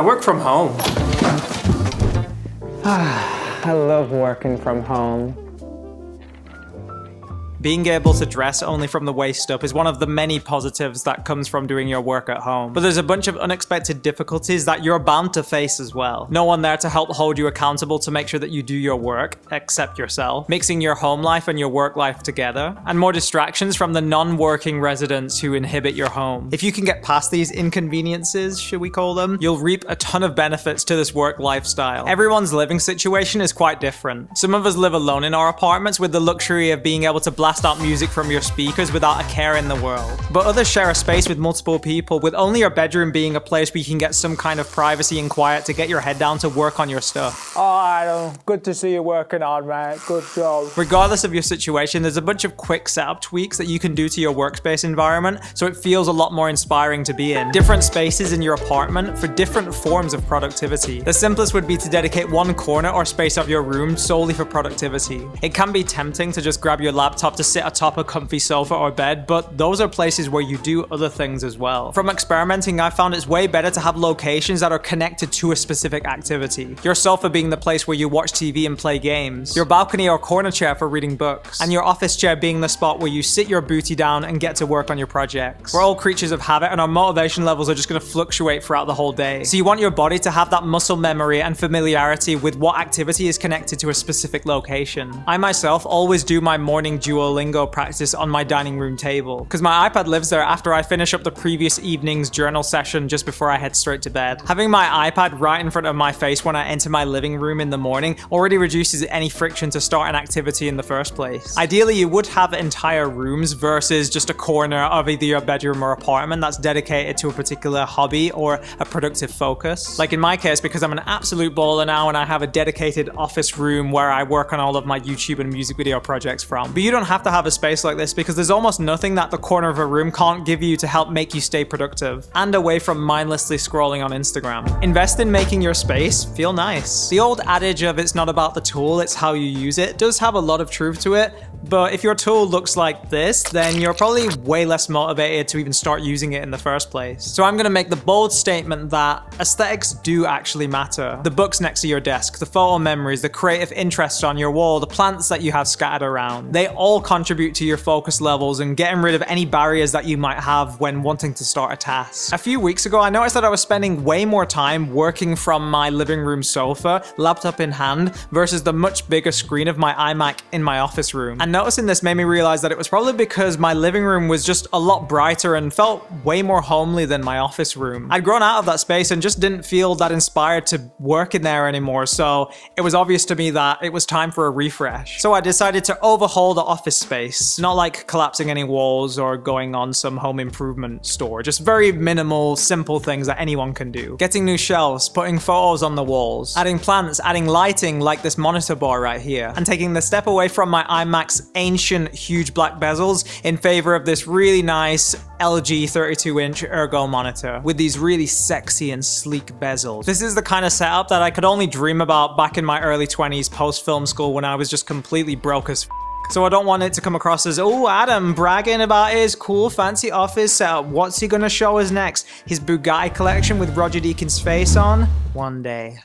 work from home. I love working from home. Being able to dress only from the waist up is one of the many positives that comes from doing your work at home. But there's a bunch of unexpected difficulties that you're bound to face as well. No one there to help hold you accountable to make sure that you do your work, except yourself. Mixing your home life and your work life together. And more distractions from the non-working residents who inhabit your home. If you can get past these inconveniences, should we call them, you'll reap a ton of benefits to this work lifestyle. Everyone's living situation is quite different. Some of us live alone in our apartments with the luxury of being able to blast out music from your speakers without a care in the world. But others share a space with multiple people, with only your bedroom being a place where you can get some kind of privacy and quiet to get your head down to work on your stuff. Oh, Adam, good to see you working on, man. Good job. Regardless of your situation, there's a bunch of quick setup tweaks that you can do to your workspace environment so it feels a lot more inspiring to be in. Different spaces in your apartment for different forms of productivity. The simplest would be to dedicate one corner or space of your room solely for productivity. It can be tempting to just grab your laptop to sit atop a comfy sofa or bed, but those are places where you do other things as well. From experimenting, I found it's way better to have locations that are connected to a specific activity. Your sofa being the place where you watch TV and play games, your balcony or corner chair for reading books, and your office chair being the spot where you sit your booty down and get to work on your projects. We're all creatures of habit and our motivation levels are just going to fluctuate throughout the whole day. So you want your body to have that muscle memory and familiarity with what activity is connected to a specific location. I myself always do my morning Duolingo practice on my dining room table, because my iPad lives there after I finish up the previous evening's journal session just before I head straight to bed. Having my iPad right in front of my face when I enter my living room in the morning already reduces any friction to start an activity in the first place. Ideally, you would have entire rooms versus just a corner of either your bedroom or apartment that's dedicated to a particular hobby or a productive focus. Like in my case, because I'm an absolute baller now and I have a dedicated office room where I work on all of my YouTube and music video projects from. But you don't have to have a space like this because there's almost nothing that the corner of a room can't give you to help make you stay productive and away from mindlessly scrolling on Instagram. Invest in making your space feel nice. The old adage of it's not about the tool, it's how you use it does have a lot of truth to it, but if your tool looks like this, then you're probably way less motivated to even start using it in the first place. So I'm gonna make the bold statement that aesthetics do actually matter. The books next to your desk, the photo memories, the creative interests on your wall, the plants that you have scattered around, they all contribute to your focus levels and getting rid of any barriers that you might have when wanting to start a task. A few weeks ago, I noticed that I was spending way more time working from my living room sofa, laptop in hand, versus the much bigger screen of my iMac in my office room. And noticing this made me realize that it was probably because my living room was just a lot brighter and felt way more homely than my office room. I'd grown out of that space and just didn't feel that inspired to work in there anymore, so it was obvious to me that it was time for a refresh. So I decided to overhaul the office space, not like collapsing any walls or going on some home improvement store, just very minimal, simple things that anyone can do. Getting new shelves, putting photos on the walls, adding plants, adding lighting like this monitor bar right here, and taking the step away from my iMac's ancient huge black bezels in favor of this really nice LG 32-inch Ergo monitor with these really sexy and sleek bezels. This is the kind of setup that I could only dream about back in my early 20s post-film school when I was just completely broke as f. So I don't want it to come across as, oh, Adam bragging about his cool fancy office setup. What's he gonna show us next? His Bugatti collection with Roger Deakins' face on? One day.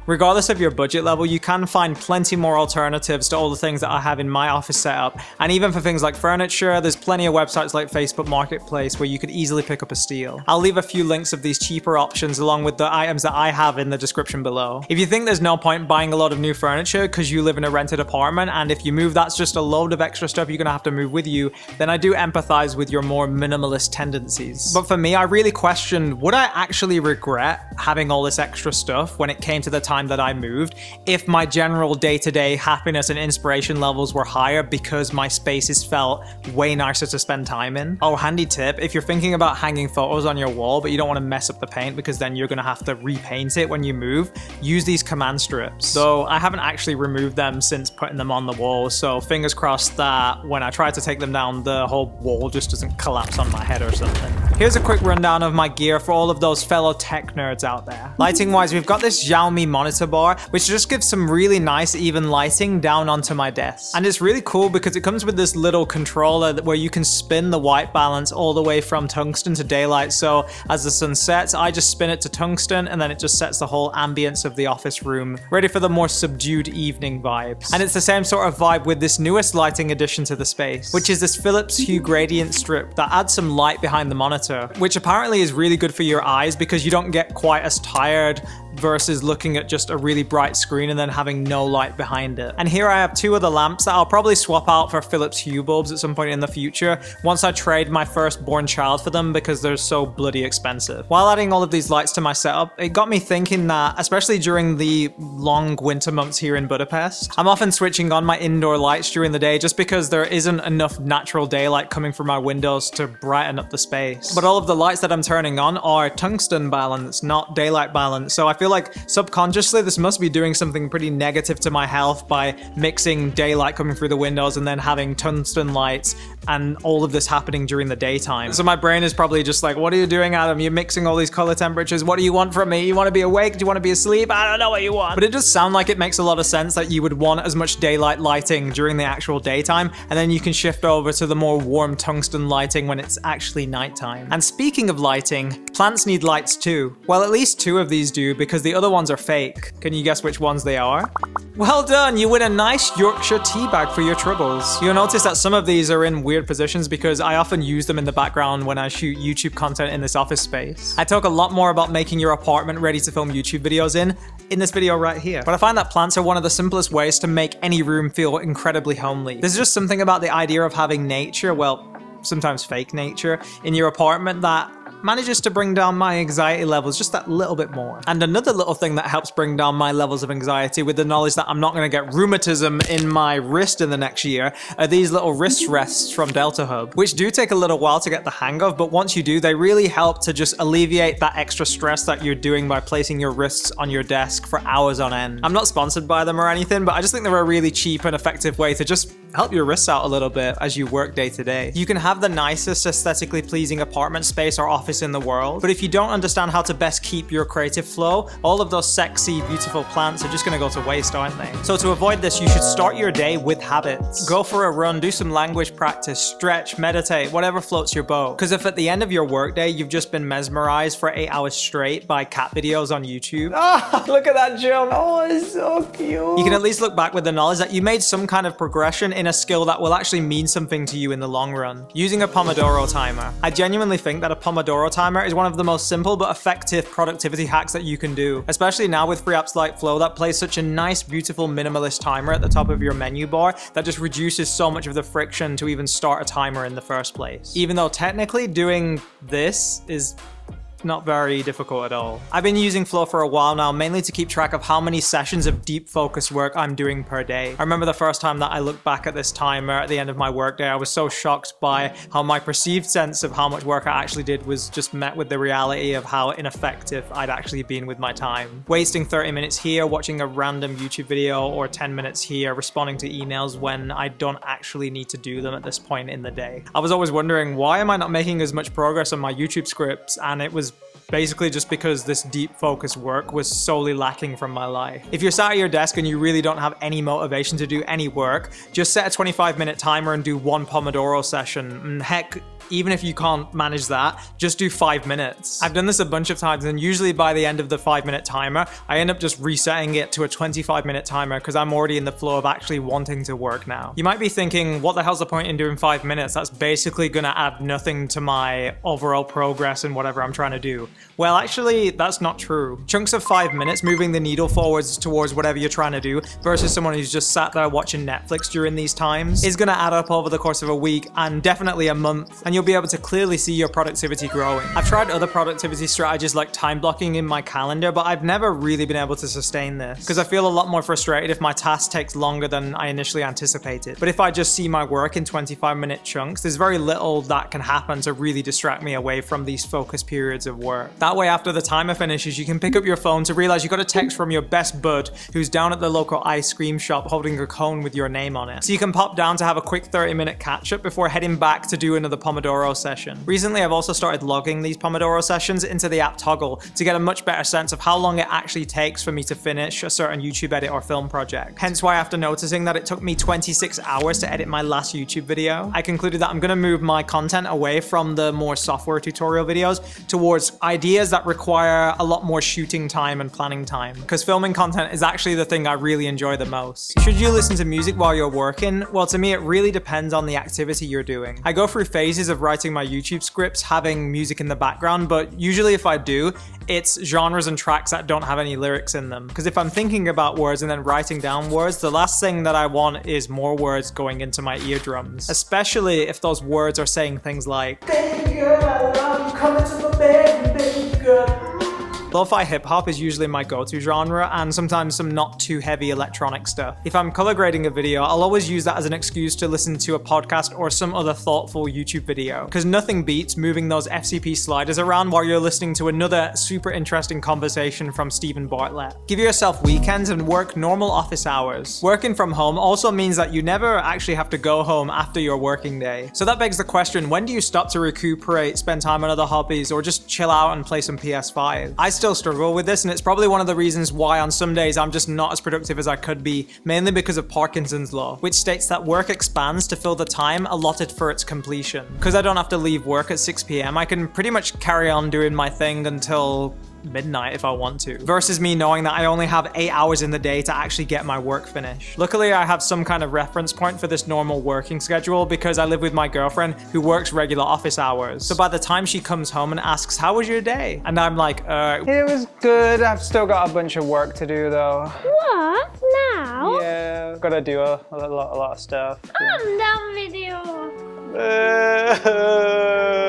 Regardless of your budget level, you can find plenty more alternatives to all the things that I have in my office setup. And even for things like furniture, there's plenty of websites like Facebook Marketplace where you could easily pick up a steal. I'll leave a few links of these cheaper options along with the items that I have in the description below. If you think there's no point buying a lot of new furniture because you live in a rented apartment, and if you move that's just a load of extra stuff you're gonna have to move with you, then I do empathize with your more minimalist tendencies. But for me, I really questioned, would I actually regret having all this extra stuff when it came to the time that I moved if my general day-to-day happiness and inspiration levels were higher because my spaces felt way nicer to spend time in? Oh, handy tip, if you're thinking about hanging photos on your wall but you don't want to mess up the paint because then you're going to have to repaint it when you move, use these command strips. Though I haven't actually removed them since putting them on the wall, so fingers crossed that when I try to take them down, the whole wall just doesn't collapse on my head or something. Here's a quick rundown of my gear for all of those fellow tech nerds out there. Lighting wise, we've got this Xiaomi monitor monitor bar, which just gives some really nice even lighting down onto my desk. And it's really cool because it comes with this little controller where you can spin the white balance all the way from tungsten to daylight. So as the sun sets, I just spin it to tungsten and then it just sets the whole ambience of the office room, ready for the more subdued evening vibes. And it's the same sort of vibe with this newest lighting addition to the space, which is this Philips Hue gradient strip that adds some light behind the monitor, which apparently is really good for your eyes because you don't get quite as tired versus looking at just a really bright screen and then having no light behind it. And here I have two of the lamps that I'll probably swap out for Philips Hue bulbs at some point in the future once I trade my firstborn child for them because they're so bloody expensive. While adding all of these lights to my setup, it got me thinking that, especially during the long winter months here in Budapest, I'm often switching on my indoor lights during the day just because there isn't enough natural daylight coming from my windows to brighten up the space. But all of the lights that I'm turning on are tungsten balanced, not daylight balanced, so I feel like subconsciously this must be doing something pretty negative to my health by mixing daylight coming through the windows and then having tungsten lights and all of this happening during the daytime. So my brain is probably just like, what are you doing, Adam? You're mixing all these color temperatures. What do you want from me? You want to be awake? Do you want to be asleep? I don't know what you want. But it does sound like it makes a lot of sense that you would want as much daylight lighting during the actual daytime, and then you can shift over to the more warm tungsten lighting when it's actually nighttime. And speaking of lighting, plants need lights too. Well, at least two of these do because the other ones are fake. Can you guess which ones they are? Well done, you win a nice Yorkshire tea bag for your troubles. You'll notice that some of these are in weird positions because I often use them in the background when I shoot YouTube content in this office space. I talk a lot more about making your apartment ready to film YouTube videos in this video right here. But I find that plants are one of the simplest ways to make any room feel incredibly homely. There's just something about the idea of having nature, well, sometimes fake nature, in your apartment that manages to bring down my anxiety levels just that little bit more. And another little thing that helps bring down my levels of anxiety with the knowledge that I'm not going to get rheumatism in my wrist in the next year are these little wrist rests from Delta Hub, which do take a little while to get the hang of, but once you do, they really help to just alleviate that extra stress that you're doing by placing your wrists on your desk for hours on end. I'm not sponsored by them or anything, but I just think they're a really cheap and effective way to just help your wrists out a little bit as you work day to day. You can have the nicest aesthetically pleasing apartment space or office in the world, but if you don't understand how to best keep your creative flow, all of those sexy, beautiful plants are just gonna go to waste, aren't they? So to avoid this, you should start your day with habits. Go for a run, do some language practice, stretch, meditate, whatever floats your boat. Because if at the end of your workday, you've just been mesmerized for 8 hours straight by cat videos on YouTube. Oh, look at that jump. Oh, it's so cute. You can at least look back with the knowledge that you made some kind of progression in a skill that will actually mean something to you in the long run. Using a Pomodoro timer. I genuinely think that a Pomodoro timer is one of the most simple but effective productivity hacks that you can do, especially now with free apps like Flow that plays such a nice, beautiful, minimalist timer at the top of your menu bar that just reduces so much of the friction to even start a timer in the first place. Even though technically doing this is not very difficult at all. I've been using Flow for a while now, mainly to keep track of how many sessions of deep focus work I'm doing per day. I remember the first time that I looked back at this timer at the end of my workday, I was so shocked by how my perceived sense of how much work I actually did was just met with the reality of how ineffective I'd actually been with my time. Wasting 30 minutes here, watching a random YouTube video, or 10 minutes here, responding to emails when I don't actually need to do them at this point in the day. I was always wondering, why am I not making as much progress on my YouTube scripts? And it was basically just because this deep focus work was solely lacking from my life. If you're sat at your desk and you really don't have any motivation to do any work, just set a 25-minute timer and do one Pomodoro session. And heck, even if you can't manage that, just do 5 minutes. I've done this a bunch of times, and usually by the end of the 5-minute timer, I end up just resetting it to a 25-minute timer because I'm already in the flow of actually wanting to work now. You might be thinking, what the hell's the point in doing 5 minutes? That's basically gonna add nothing to my overall progress in whatever I'm trying to do. Well, actually, that's not true. Chunks of 5 minutes moving the needle forwards towards whatever you're trying to do versus someone who's just sat there watching Netflix during these times is gonna add up over the course of a week and definitely a month, and you'll be able to clearly see your productivity growing. I've tried other productivity strategies like time blocking in my calendar, but I've never really been able to sustain this because I feel a lot more frustrated if my task takes longer than I initially anticipated. But if I just see my work in 25-minute chunks, there's very little that can happen to really distract me away from these focus periods of work. That way, after the timer finishes, you can pick up your phone to realize you got a text from your best bud who's down at the local ice cream shop holding a cone with your name on it. So you can pop down to have a quick 30-minute catch up before heading back to do another Pomodoro Pomodoro session. Recently, I've also started logging these Pomodoro sessions into the app Toggle to get a much better sense of how long it actually takes for me to finish a certain YouTube edit or film project. Hence why, after noticing that it took me 26 hours to edit my last YouTube video, I concluded that I'm gonna move my content away from the more software tutorial videos towards ideas that require a lot more shooting time and planning time, because filming content is actually the thing I really enjoy the most. Should you listen to music while you're working? Well, to me, it really depends on the activity you're doing. I go through phases of writing my YouTube scripts having music in the background, but usually if I do, it's genres and tracks that don't have any lyrics in them. Because if I'm thinking about words and then writing down words, the last thing that I want is more words going into my eardrums. Especially if those words are saying things like, "Baby girl, I'm coming to my baby girl." Lo-fi hip-hop is usually my go-to genre, and sometimes some not too heavy electronic stuff. If I'm color grading a video, I'll always use that as an excuse to listen to a podcast or some other thoughtful YouTube video, because nothing beats moving those FCP sliders around while you're listening to another super interesting conversation from Stephen Bartlett. Give yourself weekends and work normal office hours. Working from home also means that you never actually have to go home after your working day. So that begs the question, when do you stop to recuperate, spend time on other hobbies, or just chill out and play some PS5? I still struggle with this, and it's probably one of the reasons why on some days I'm just not as productive as I could be, mainly because of Parkinson's law, which states that work expands to fill the time allotted for its completion. Because I don't have to leave work at 6 p.m, I can pretty much carry on doing my thing until midnight if I want to, versus me knowing that I only have 8 hours in the day to actually get my work finished. Luckily, I have some kind of reference point for this normal working schedule because I live with my girlfriend who works regular office hours. So by the time she comes home and asks, "How was your day?" and I'm like, It was good. I've still got a bunch of work to do though. What? Now? Yeah, gotta do a lot of stuff. I'm done video.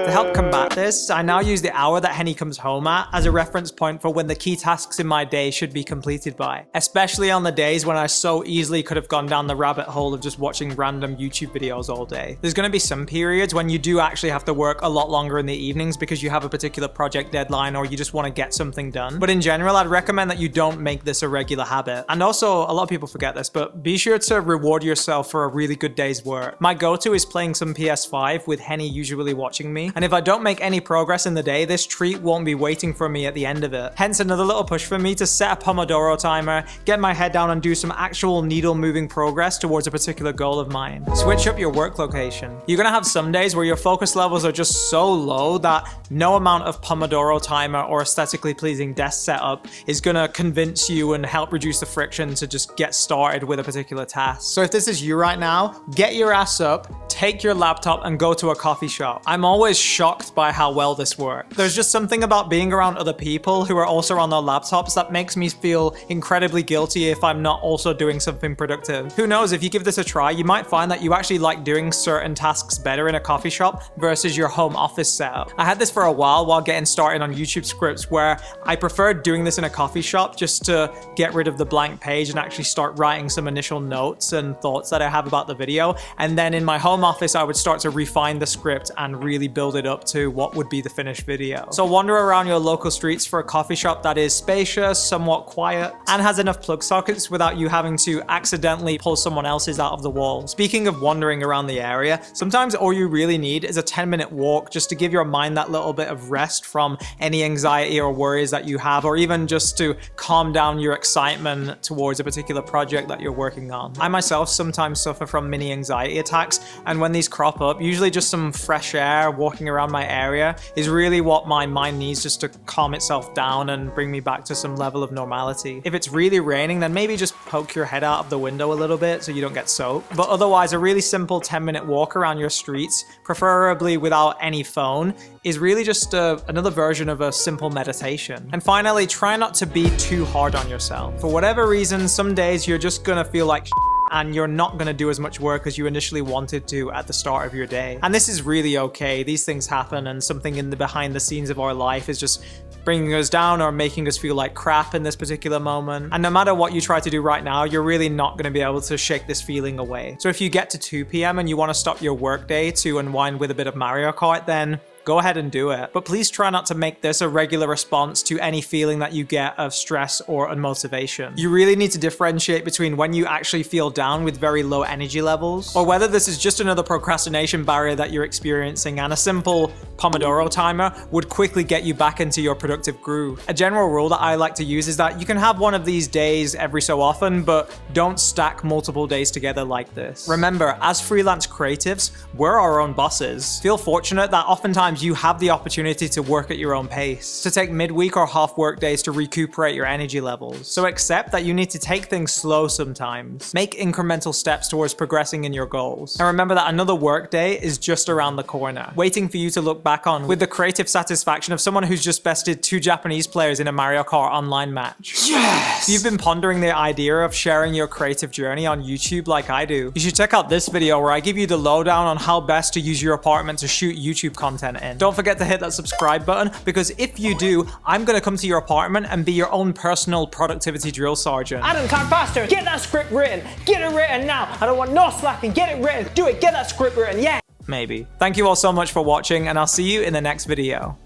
To help combat this, I now use the hour that Henny comes home at as a reference point for when the key tasks in my day should be completed by, especially on the days when I so easily could have gone down the rabbit hole of just watching random YouTube videos all day. There's going to be some periods when you do actually have to work a lot longer in the evenings because you have a particular project deadline or you just want to get something done. But in general, I'd recommend that you don't make this a regular habit. And also, a lot of people forget this, but be sure to reward yourself for a really good day's work. My go-to is playing some PS5 with Henny usually watching me. And if I don't make any progress in the day, this treat won't be waiting for me at the end of it. Hence another little push for me to set a Pomodoro timer, get my head down and do some actual needle moving progress towards a particular goal of mine. Switch up your work location. You're gonna have some days where your focus levels are just so low that no amount of Pomodoro timer or aesthetically pleasing desk setup is gonna convince you and help reduce the friction to just get started with a particular task. So if this is you right now, get your ass up, take your laptop and go to a coffee shop. I'm always shocked by how well this works. There's just something about being around other people who are also on their laptops that makes me feel incredibly guilty if I'm not also doing something productive. Who knows, if you give this a try, you might find that you actually like doing certain tasks better in a coffee shop versus your home office setup. I had this for a while getting started on YouTube scripts where I preferred doing this in a coffee shop just to get rid of the blank page and actually start writing some initial notes and thoughts that I have about the video. And then in my home office, I would start to refine the script and really build it up to what would be the finished video. So wander around your local streets for a coffee shop that is spacious, somewhat quiet, and has enough plug sockets without you having to accidentally pull someone else's out of the wall. Speaking of wandering around the area, sometimes all you really need is a 10-minute walk just to give your mind that little bit of rest from any anxiety or worries that you have, or even just to calm down your excitement towards a particular project that you're working on. I myself sometimes suffer from mini anxiety attacks, and when these crop up, usually just some fresh air, walking around my area is really what my mind needs just to calm itself down and bring me back to some level of normality. If it's really raining, then maybe just poke your head out of the window a little bit so you don't get soaked. But otherwise, a really simple 10-minute walk around your streets, preferably without any phone, is really just another version of a simple meditation. And finally, try not to be too hard on yourself. For whatever reason, some days you're just gonna feel like and you're not going to do as much work as you initially wanted to at the start of your day. And this is really okay. These things happen, and something in the behind the scenes of our life is just bringing us down or making us feel like crap in this particular moment. And no matter what you try to do right now, you're really not going to be able to shake this feeling away. So if you get to 2 p.m. and you want to stop your workday to unwind with a bit of Mario Kart, then go ahead and do it. But please try not to make this a regular response to any feeling that you get of stress or unmotivation. You really need to differentiate between when you actually feel down with very low energy levels, or whether this is just another procrastination barrier that you're experiencing, and a simple Pomodoro timer would quickly get you back into your productive groove. A general rule that I like to use is that you can have one of these days every so often, but don't stack multiple days together like this. Remember, as freelance creatives, we're our own bosses. Feel fortunate that oftentimes you have the opportunity to work at your own pace, to take midweek or half work days to recuperate your energy levels. So accept that you need to take things slow sometimes. Make incremental steps towards progressing in your goals. And remember that another work day is just around the corner, waiting for you to look back on with the creative satisfaction of someone who's just bested 2 Japanese players in a Mario Kart online match. Yes! If you've been pondering the idea of sharing your creative journey on YouTube like I do, you should check out this video where I give you the lowdown on how best to use your apartment to shoot YouTube content in. Don't forget to hit that subscribe button, because if you do, I'm gonna come to your apartment and be your own personal productivity drill sergeant. Adam, type faster! Get that script written! Get it written now! I don't want no slacking! Get it written! Do it! Get that script written! Yeah! Maybe. Thank you all so much for watching, and I'll see you in the next video.